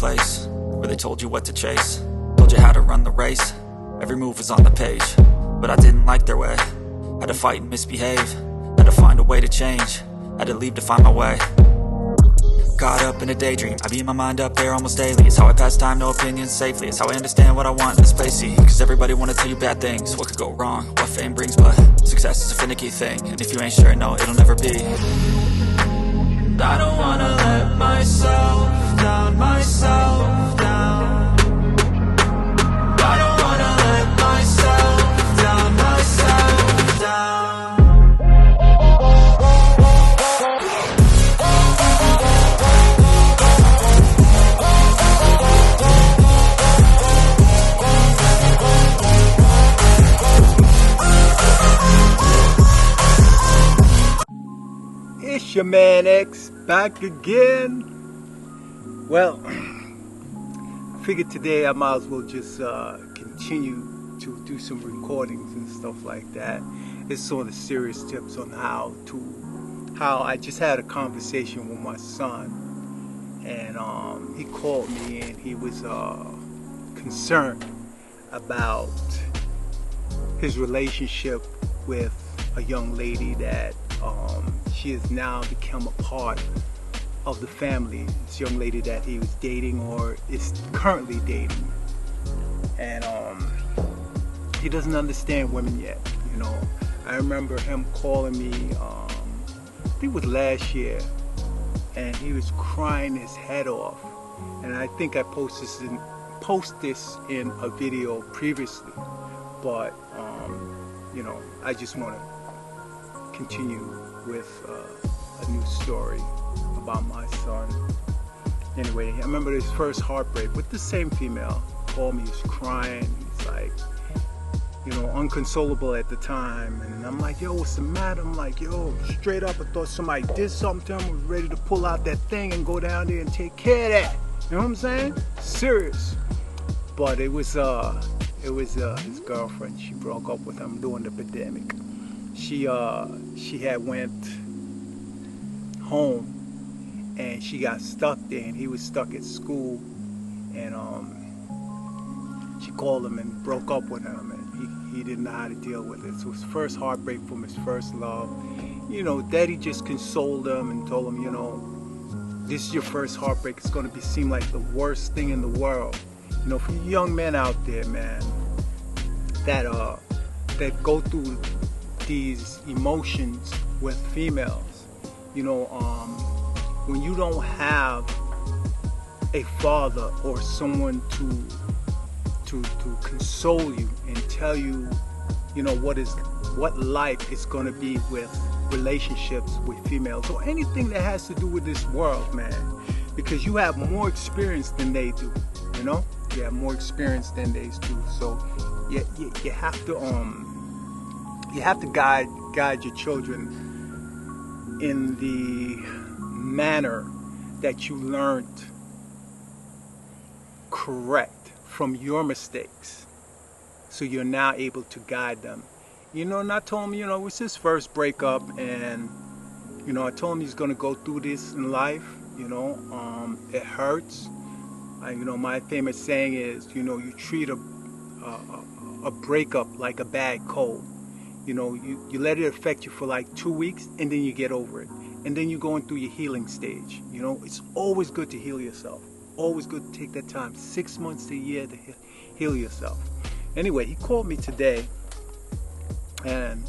place where they told you what to chase, told you how to run the race. Every move was on the page, but I didn't like their way. Had to fight and misbehave, had to find a way to change, had to leave to find my way. Caught up in a daydream, I beat my mind up there almost daily. It's how I pass time, no opinions safely. It's how I understand what I want in the spacey. Cause everybody wanna tell you bad things, what could go wrong, what fame brings. But success is a finicky thing, and if you ain't sure, no, it'll never be. And I don't wanna let myself down, myself down. I don't wanna let myself down, myself down. It's your man X back again. Well, I figured today I might as well just continue to do some recordings and stuff like that. It's sort of serious tips on how I just had a conversation with my son, and he called me and he was concerned about his relationship with a young lady that she has now become a part of the family. This young lady that he was dating or is currently dating, and he doesn't understand women yet. You know, I remember him calling me, I think it was last year, and he was crying his head off. And I think I post this in a video previously, but you know, I just want to continue with a new story about my son. Anyway, I remember his first heartbreak with the same female. Called me, he's crying, he's like, you know, unconsolable at the time. And I'm like, yo, what's the matter? I'm like, yo, straight up, I thought somebody did something to him, was ready to pull out that thing and go down there and take care of that. You know what I'm saying? Serious. But it was his girlfriend. She broke up with him during the pandemic. She had went home and she got stuck there, and he was stuck at school, and she called him and broke up with him, and he didn't know how to deal with it. So his first heartbreak from his first love, you know, Daddy just consoled him and told him, you know, this is your first heartbreak. It's going to seem like the worst thing in the world. You know, for you young men out there, man, that go through these emotions with females, you know, when you don't have a father or someone to console you and tell you, you know, what life is going to be with relationships with females or anything that has to do with this world, man, because you have more experience than they do. You know, you have more experience than they do, so you have to guide your children in the manner that you learned correct from your mistakes, so you're now able to guide them. You know, and I told him, you know, it was his first breakup, and you know, I told him he's gonna go through this in life. You know, it hurts. You know, my famous saying is, you know, you treat a breakup like a bad cold. You know, you let it affect you for like 2 weeks, and then you get over it. And then you're going through your healing stage. You know, it's always good to heal yourself. Always good to take that time, 6 months to a year, to heal yourself. Anyway, he called me today, and,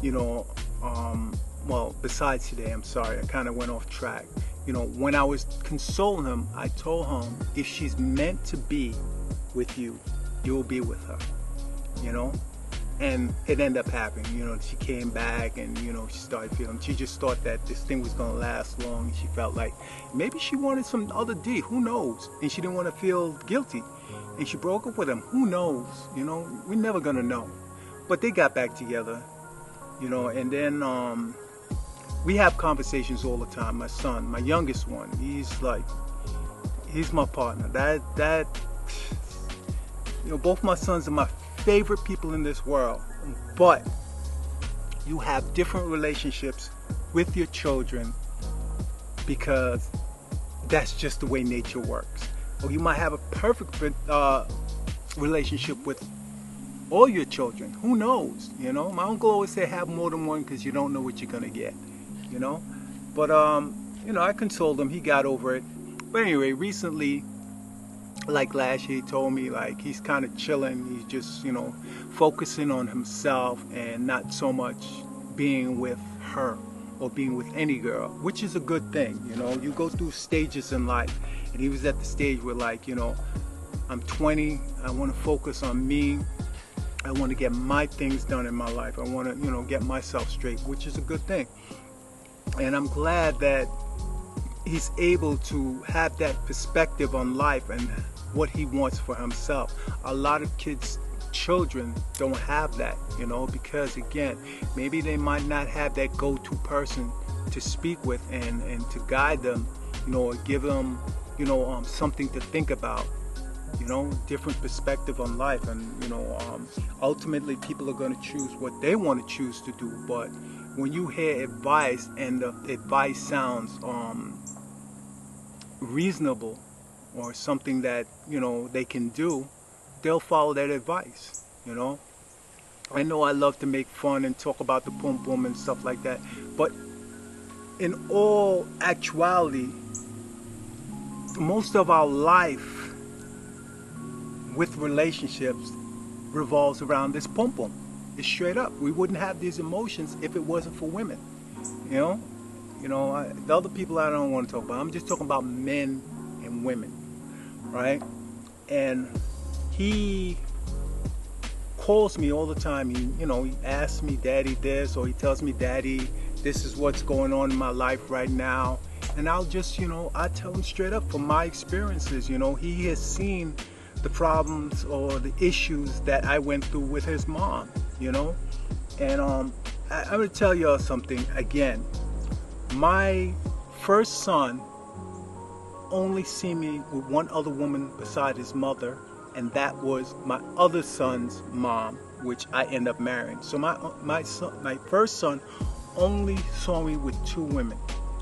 you know, well, besides today, I'm sorry, I kind of went off track. You know, when I was consoling him, I told him, if she's meant to be with you, you'll be with her, you know? And it ended up happening. You know, she came back, and, you know, she started feeling, she just thought that this thing was going to last long, and she felt like maybe she wanted some other D, who knows? And she didn't want to feel guilty, and she broke up with him. Who knows? You know, we're never going to know. But they got back together, you know, and then we have conversations all the time. My son, my youngest one, he's my partner. That you know, both my sons are my favorite people in this world, but you have different relationships with your children because that's just the way nature works. Or you might have a perfect relationship with all your children. Who knows? You know, my uncle always said have more than one because you don't know what you're gonna get. You know, but you know, I consoled him. He got over it. But anyway, recently, like last year, he told me like he's kind of chilling. He's just, you know, focusing on himself and not so much being with her or being with any girl, which is a good thing. You know, you go through stages in life, and he was at the stage where like, you know, I'm 20. I want to focus on me. I want to get my things done in my life. I want to, you know, get myself straight, which is a good thing. And I'm glad that he's able to have that perspective on life and what he wants for himself. A lot of children don't have that, you know, because again, maybe they might not have that go-to person to speak with and to guide them, you know, or give them, you know, something to think about, you know, different perspective on life. And, you know, ultimately people are going to choose what they want to choose to do. But when you hear advice and the advice sounds reasonable or something that, you know, they can do, they'll follow that advice, you know. I know I love to make fun and talk about the boom boom and stuff like that, but in all actuality, most of our life with relationships revolves around this boom boom. It's straight up. We wouldn't have these emotions if it wasn't for women, you know. The other people I don't want to talk about. I'm just talking about men and women, right? And he calls me all the time. He asks me, Daddy, this, or he tells me, Daddy, this is what's going on in my life right now. And I'll just, I tell him straight up from my experiences. He has seen the problems or the issues that I went through with his mom, And I'm going to tell y'all something again. My first son only seen me with one other woman beside his mother, and that was my other son's mom, which I end up marrying. So my first son only saw me with two women,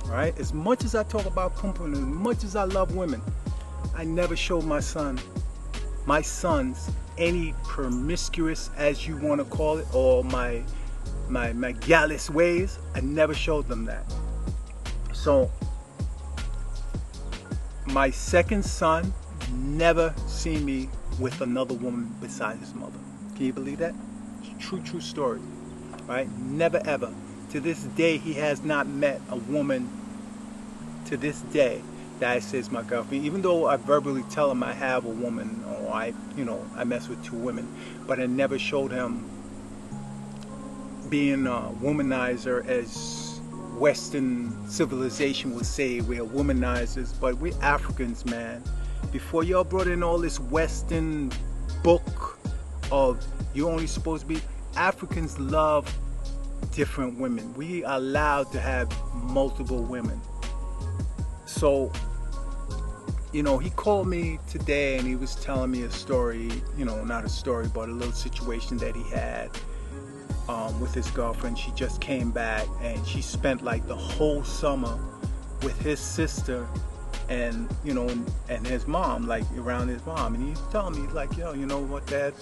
right? As much as I talk about pumping, as much as I love women, I never showed my sons any promiscuous, as you want to call it, or my gallus ways. I never showed them that. So my second son never seen me with another woman besides his mother. Can you believe that? True story, right? Never ever. To this day, he has not met a woman to this day that I say is my girlfriend. Even though I verbally tell him I have a woman, or I mess with two women, but I never showed him being a womanizer, as Western civilization would say. We're womanizers, but we're Africans, man. Before y'all brought in all this Western book of you're only supposed to be, Africans love different women. We are allowed to have multiple women. So, he called me today and he was telling me a story, not a story, but a little situation that he had with his girlfriend. She just came back and she spent like the whole summer with his sister and and his mom, like around his mom. And he's telling me like, you know what, Dad,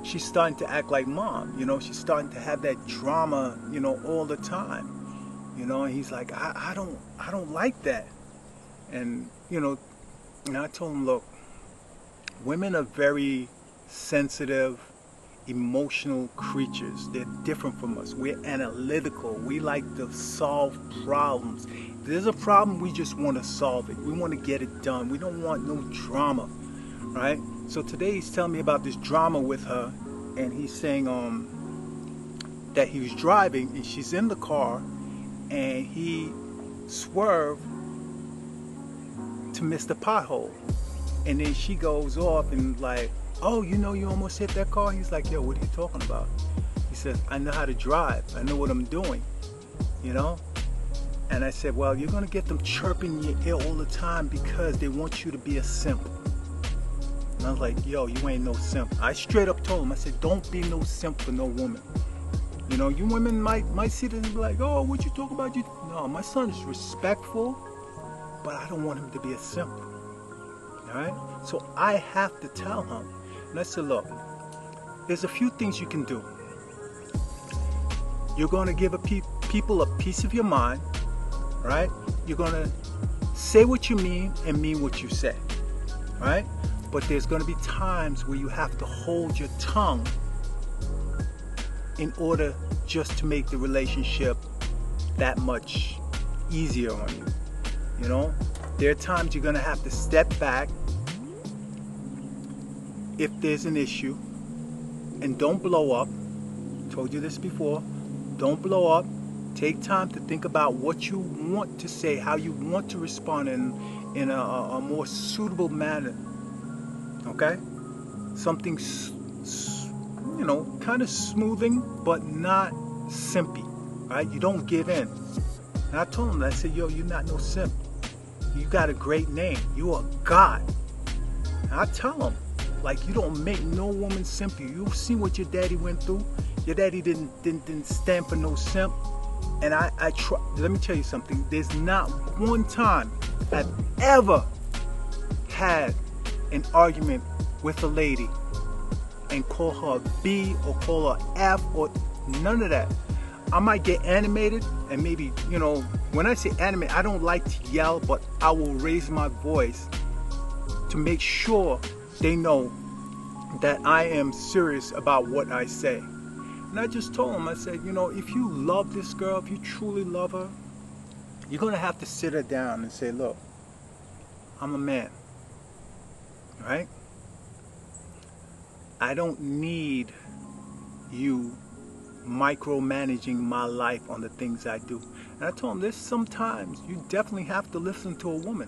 she's starting to act like Mom. She's starting to have that drama, all the time. And he's like, I don't like that. And and I told him, look, women are very sensitive, emotional creatures. They're different from us. We're analytical. We like to solve problems. If there's a problem, we just want to solve it. We want to get it done. We don't want no drama, right? So today he's telling me about this drama with her, and he's saying that he was driving and she's in the car and he swerved to miss the pothole, and then she goes off and like, oh, you almost hit that car. He's like, yo, what are you talking about? He says, I know how to drive. I know what I'm doing, And I said, well, you're going to get them chirping in your ear all the time because they want you to be a simp. And I was like, yo, you ain't no simp. I straight up told him, I said, don't be no simp for no woman. You women might see this and be like, oh, what you talk about? No, my son is respectful, but I don't want him to be a simp. right? So I have to tell him. And I said, look, there's a few things you can do. You're going to give people a piece of your mind, right? You're going to say what you mean and mean what you say, right? But there's going to be times where you have to hold your tongue in order just to make the relationship that much easier on you. You know, there are times you're going to have to step back if there's an issue, and don't blow up. Told you this before. Don't blow up. Take time to think about what you want to say, how you want to respond in a more suitable manner. Okay? Something, you know, kind of smoothing, but not simpy. Right? You don't give in. And I told him, I said, yo, you're not no simp. You got a great name. You are God. And I tell him, like, you don't make no woman simp you. You've seen what your daddy went through. Your daddy didn't stand for no simp. And I try. Let me tell you something. There's not one time I've ever had an argument with a lady and call her a B or call her F or none of that. I might get animated and maybe, you know, when I say animate, I don't like to yell, but I will raise my voice to make sure they know that I am serious about what I say. And I just told him, I said, you know, if you love this girl, if you truly love her, you're going to have to sit her down and say, look, I'm a man, right? I don't need you micromanaging my life on the things I do. And I told him, there's sometimes you definitely have to listen to a woman.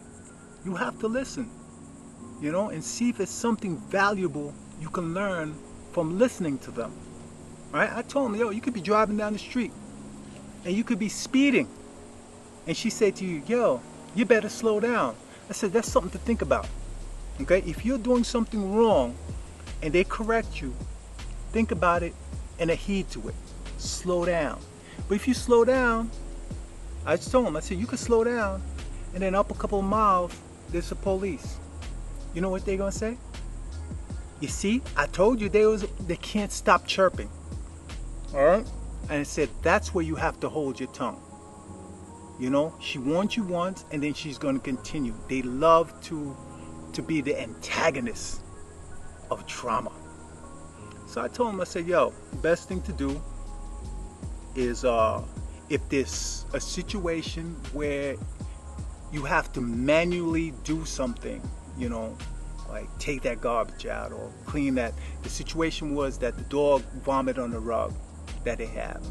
You have to listen, you know, and see if it's something valuable you can learn from listening to them. Right? I told him, yo, you could be driving down the street and you could be speeding. And she said to you, yo, you better slow down. I said, that's something to think about. Okay? If you're doing something wrong and they correct you, think about it and adhere to it. Slow down. But if you slow down, I just told him, I said, you could slow down and then up a couple of miles, there's the police. You know what they're going to say? You see, I told you they can't stop chirping. All right? And I said, that's where you have to hold your tongue. You know, she warned you once and then she's going to continue. They love to be the antagonist of trauma. So I told him, I said, yo, the best thing to do is if there's a situation where you have to manually do something, you know, like take that garbage out or clean that. The situation was that the dog vomited on the rug that they have.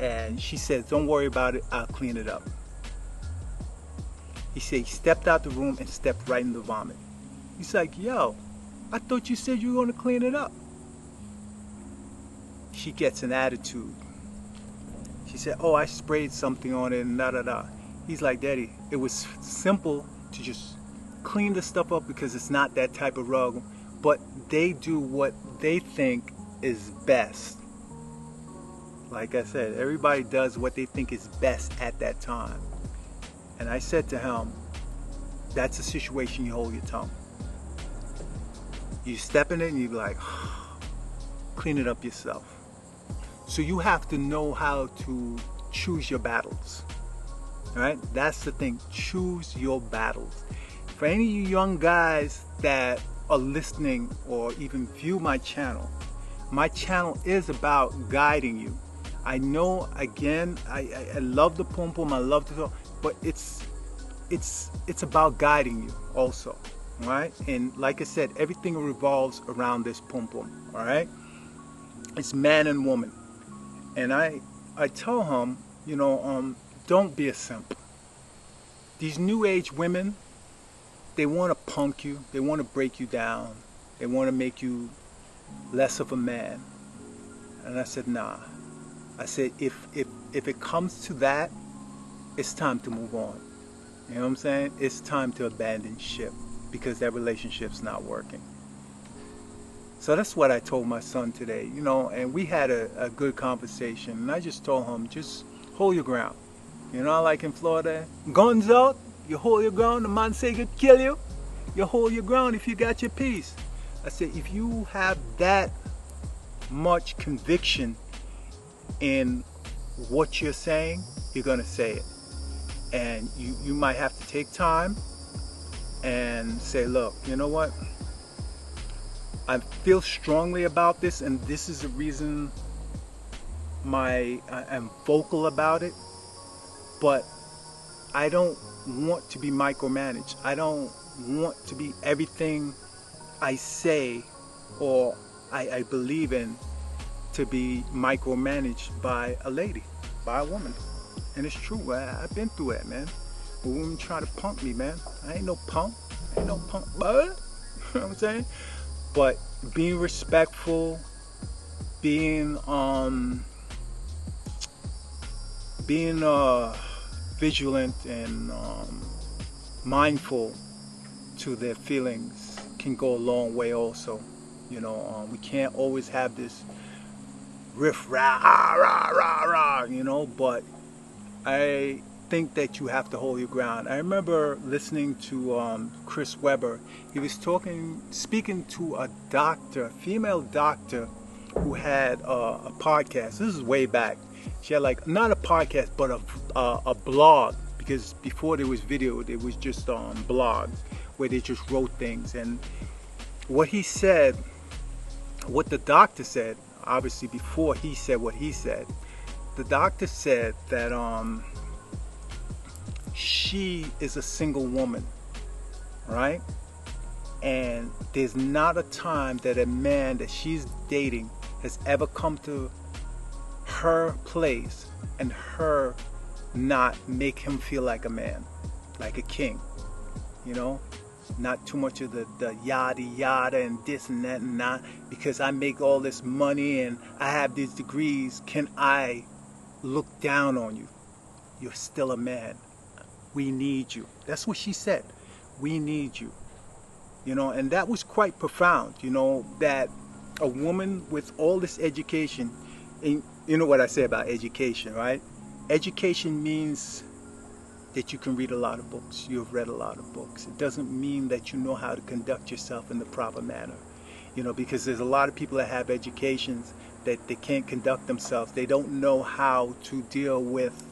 And she said, don't worry about it, I'll clean it up. He said he stepped out the room and stepped right in the vomit. He's like, yo, I thought you said you were going to clean it up. She gets an attitude. She said, oh, I sprayed something on it and da-da-da. He's like, Daddy, it was simple to just clean the stuff up because it's not that type of rug. But they do what they think is best. Like I said, everybody does what they think is best at that time. And I said to him, that's a situation you hold your tongue. You step in it and you be like, clean it up yourself. So you have to know how to choose your battles. All right? That's the thing. Choose your battles. For any of you young guys that are listening or even view my channel is about guiding you. I know, again, I love the pom pom, I love the talk, but it's about guiding you also. All right? And like I said, everything revolves around this pom pom. All right? It's man and woman. And I tell him, you know, don't be a simp. These new age women, they want to punk you. They want to break you down. They want to make you less of a man. And I said, nah. I said, if it comes to that, it's time to move on. You know what I'm saying? It's time to abandon ship because that relationship's not working. So that's what I told my son today, you know, and we had a good conversation. And I just told him, just hold your ground. You know, like in Florida, guns out, you hold your ground, the man say he could kill you. you hold your ground if you got your peace. I said, if you have that much conviction in what you're saying, you're going to say it. And you might have to take time and say, look, you know what? I feel strongly about this, and this is the reason I'm vocal about it, but I don't want to be micromanaged. I don't want to be everything I say or I believe in to be micromanaged by a lady, by a woman. And it's true, I've been through that, man. A woman try to punk me, man. I ain't no punk. I ain't no punk, bud. You know what I'm saying? But being respectful, being vigilant and mindful to their feelings can go a long way also. You know, we can't always have this riff rah rah rah rah, you know, but I think that you have to hold your ground. I remember listening to Chris Webber. He was speaking to a doctor, female doctor, who had a podcast. This is way back. She had like, not a podcast, but a blog, because before there was video, there was just blogs where they just wrote things. And what he said, what the doctor said, obviously before he said what he said, the doctor said that she is a single woman, right? And there's not a time that a man that she's dating has ever come to her place and her not make him feel like a man, like a king, you know? Not too much of the yada yada and this and that and that, because I make all this money and I have these degrees. Can I look down on you? You're still a man. We need you. That's what she said. We need you. You know, and that was quite profound, you know, that a woman with all this education, and you know what I say about education, right? Education means that you can read a lot of books. You've read a lot of books. It doesn't mean that you know how to conduct yourself in the proper manner. You know, because there's a lot of people that have educations that they can't conduct themselves. They don't know how to deal with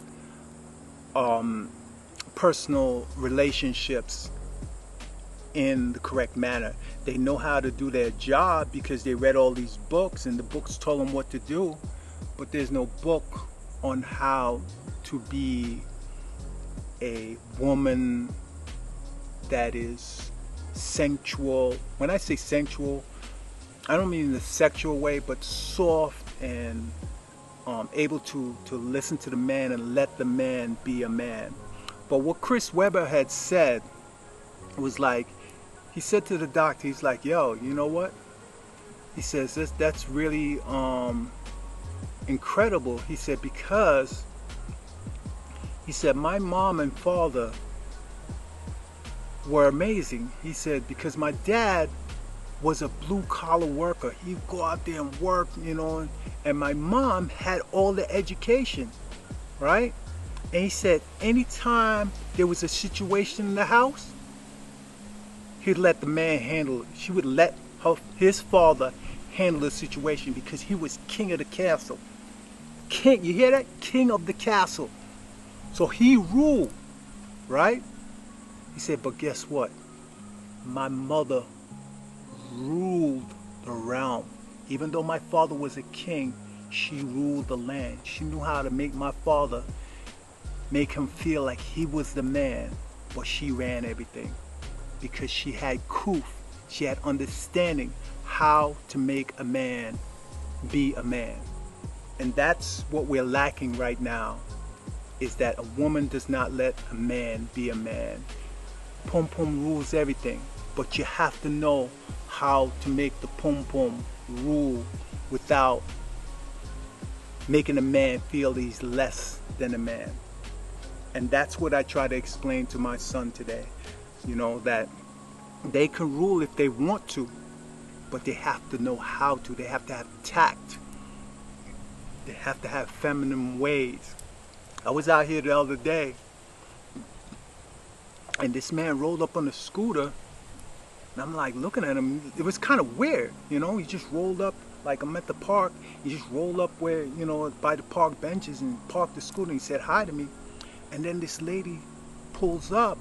personal relationships in the correct manner. They know how to do their job because they read all these books and the books told them what to do, but there's no book on how to be a woman that is sensual. When I say sensual, I don't mean in the sexual way, but soft and able to listen to the man and let the man be a man. But what Chris Webber had said was like, he said to the doctor, he's like, yo, you know what? He says, that's really incredible. He said, because he said, my mom and father were amazing. He said, because my dad was a blue-collar worker. He'd go out there and work, you know, and my mom had all the education, right? And he said, anytime there was a situation in the house, he'd let the man handle it. She would let his father handle the situation because he was king of the castle. King, you hear that? King of the castle. So he ruled, right? He said, but guess what? My mother ruled the realm. Even though my father was a king, she ruled the land. She knew how to make my father, make him feel like he was the man, but she ran everything because she had kuf, she had understanding how to make a man be a man. And that's what we're lacking right now, is that a woman does not let a man be a man. Pum pum rules everything, but you have to know how to make the pum pum rule without making a man feel he's less than a man. And that's what I try to explain to my son today. You know, that they can rule if they want to, but they have to know how to. They have to have tact. They have to have feminine ways. I was out here the other day, and this man rolled up on a scooter, And I'm like looking at him. It was kind of weird, you know. He just rolled up, like I'm at the park. He just rolled up where, you know, by the park benches and parked the scooter. And he said hi to me. And then this lady pulls up.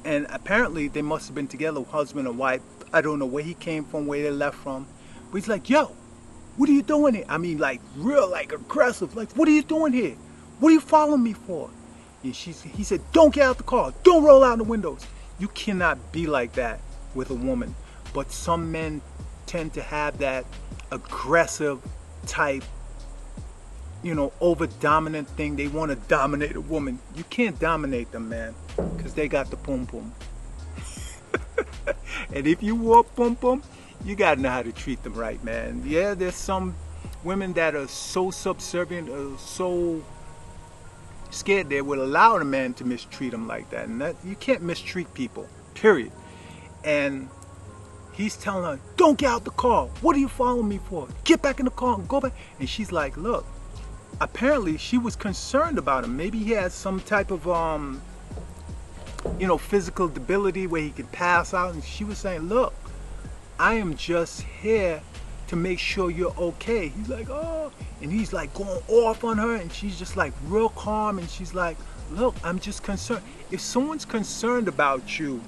And apparently they must have been together, husband and wife. I don't know where he came from, where they left from. But he's like, yo, what are you doing here? I mean, like real, like aggressive. Like, what are you doing here? What are you following me for? And he said, don't get out the car. Don't roll out the windows. You cannot be like that with a woman. But some men tend to have that aggressive type, you know, over dominant thing. They want to dominate a woman. You can't dominate them, man, because they got the pum pum. And if you want pum pum, you gotta know how to treat them right, man. Yeah, there's some women that are so subservient, so scared they will allow a man to mistreat them like that. And that, you can't mistreat people, period. And he's telling her, don't get out the car. What are you following me for? Get back in the car and go back. And she's like, look, apparently she was concerned about him. Maybe he has some type of, you know, physical debility where he could pass out. And she was saying, look, I am just here to make sure you're okay. He's like, oh, and he's like going off on her, and she's just like real calm, and she's like, look, I'm just concerned. If someone's concerned about you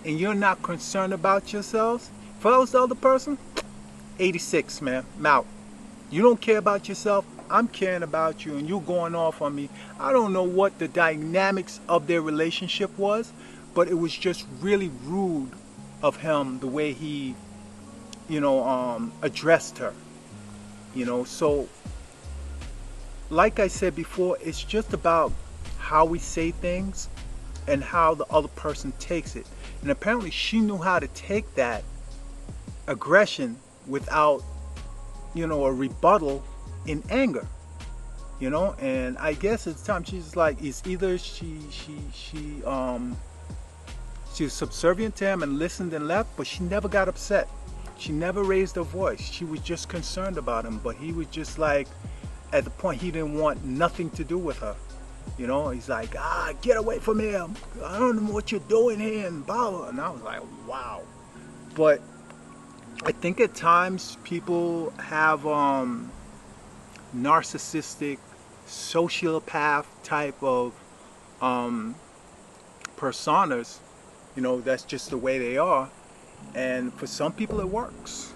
and you're not concerned about yourselves, if I was the other person, 86, man, I'm out. You don't care about yourself, I'm caring about you, and you're going off on me. I don't know what the dynamics of their relationship was, but it was just really rude of him, the way he, you know, addressed her, you know. So like I said before, it's just about how we say things and how the other person takes it. And apparently she knew how to take that aggression without, you know, a rebuttal in anger, you know. And I guess at the time she's like, it's either she was subservient to him and listened and left, but she never got upset. She never raised her voice. She was just concerned about him, but he was just like, at the point he didn't want nothing to do with her. You know, he's like, get away from him. I don't know what you're doing here, and blah, blah. And I was like, wow. But I think at times people have narcissistic, sociopath type of personas. You know, that's just the way they are. And for some people it works.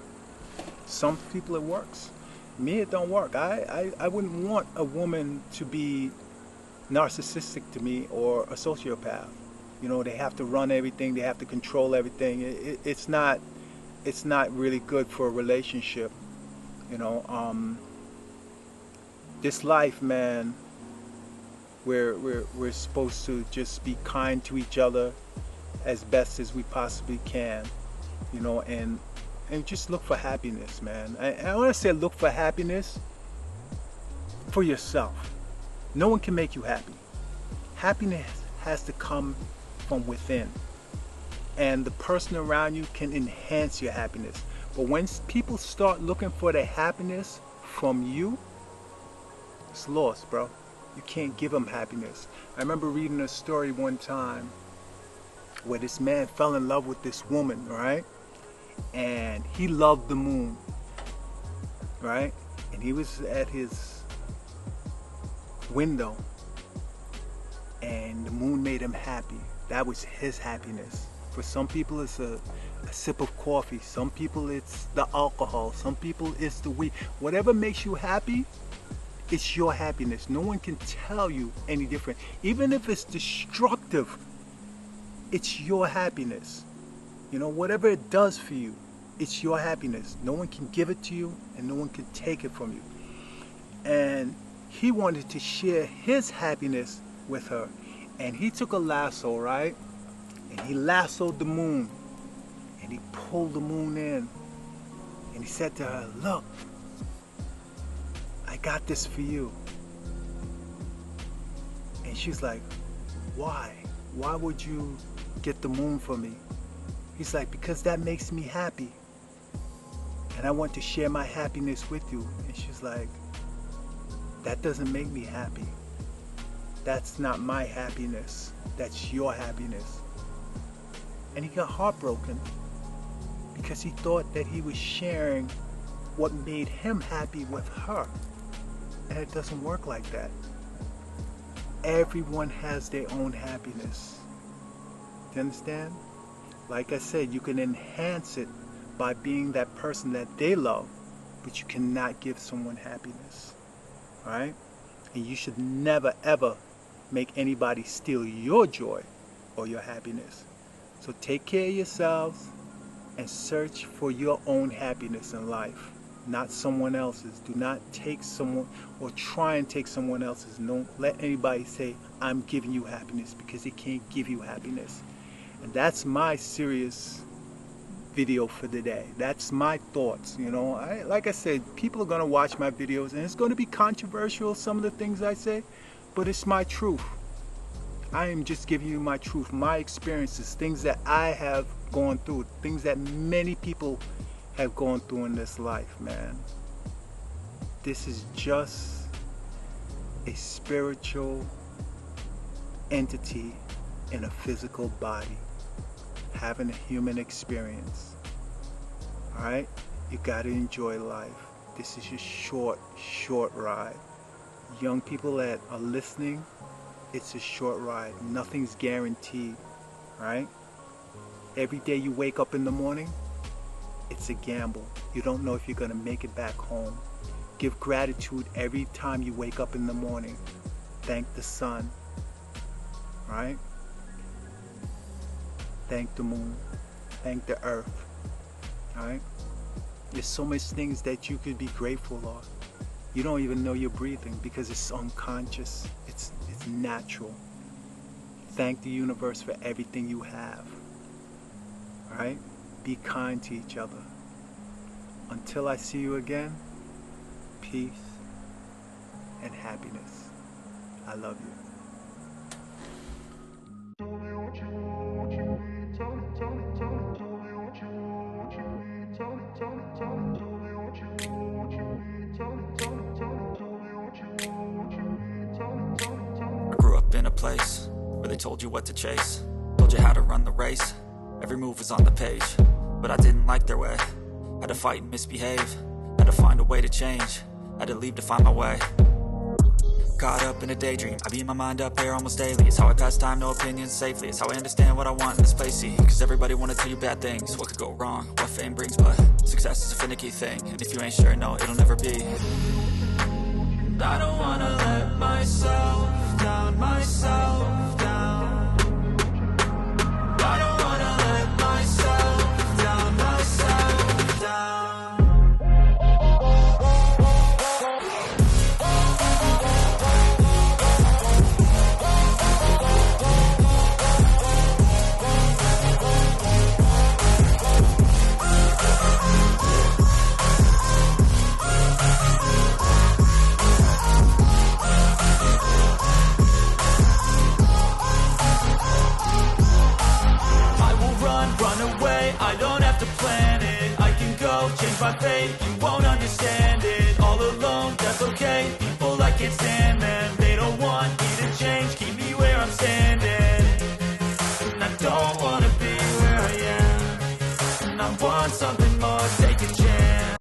Some people it works. Me, it don't work. I wouldn't want a woman to be narcissistic to me or a sociopath. You know, they have to run everything. They have to control everything. It's not really good for a relationship. You know, this life, man, we're supposed to just be kind to each other as best as we possibly can. You know, and just look for happiness, man. I want to say look for happiness for yourself. No one can make you happy. Happiness has to come from within. And the person around you can enhance your happiness. But when people start looking for their happiness from you, it's lost, bro. You can't give them happiness. I remember reading a story one time where this man fell in love with this woman, right? And he loved the moon, right? And he was at his window, and the moon made him happy. That was his happiness. For some people it's a sip of coffee. Some people it's the alcohol. Some people it's the weed. Whatever makes you happy, it's your happiness. No one can tell you any different. Even if it's destructive, it's your happiness. You know, whatever it does for you, it's your happiness. No one can give it to you, and no one can take it from you. And he wanted to share his happiness with her. And he took a lasso, right? And he lassoed the moon. And he pulled the moon in. And he said to her, look, I got this for you. And she's like, why? Why would you get the moon for me? He's like, because that makes me happy. And I want to share my happiness with you. And she's like, that doesn't make me happy. That's not my happiness. That's your happiness. And he got heartbroken. because he thought that he was sharing what made him happy with her. And it doesn't work like that. Everyone has their own happiness. Do you understand? Like I said, you can enhance it by being that person that they love, but you cannot give someone happiness. Alright? And you should never ever make anybody steal your joy or your happiness. So take care of yourselves and search for your own happiness in life, not someone else's. Do not take someone or try and take someone else's. Don't let anybody say, I'm giving you happiness, because they can't give you happiness. And that's my serious video for today. That's my thoughts. Like I said, people are going to watch my videos and it's going to be controversial, some of the things I say, but it's my truth. I am just giving you my truth, my experiences, things that I have gone through, things that many people have gone through in this life, man. This is just a spiritual entity in a physical body, having a human experience. Alright? You gotta enjoy life. This is your short ride. Young people that are listening, it's a short ride. Nothing's guaranteed. Right? Every day you wake up in the morning, it's a gamble. You don't know if you're gonna make it back home. Give gratitude every time you wake up in the morning. Thank the sun. Right? Thank the moon. Thank the earth. Alright? There's so much things that you could be grateful of. You don't even know you're breathing because it's unconscious. It's natural. Thank the universe for everything you have. Alright? Be kind to each other. Until I see you again, peace and happiness. I love you. I grew up in a place where they told you what to chase, told you how to run the race. Every move was on the page, but I didn't like their way. Had to fight and misbehave, had to find a way to change, had to leave to find my way. Caught up in a daydream, I beat my mind up here almost daily. It's how I pass time, no opinions safely. It's how I understand what I want in this place, see. Cause everybody wanna tell you bad things, what could go wrong, what fame brings. But success is a finicky thing, and if you ain't sure, no, it'll never be. I don't wanna let myself down, myself down. I don't wanna let myself down, myself down. Change my fate, you won't understand it. All alone, that's okay. People I can't stand, man. They don't want me to change, keep me where I'm standing. And I don't wanna be where I am. And I want something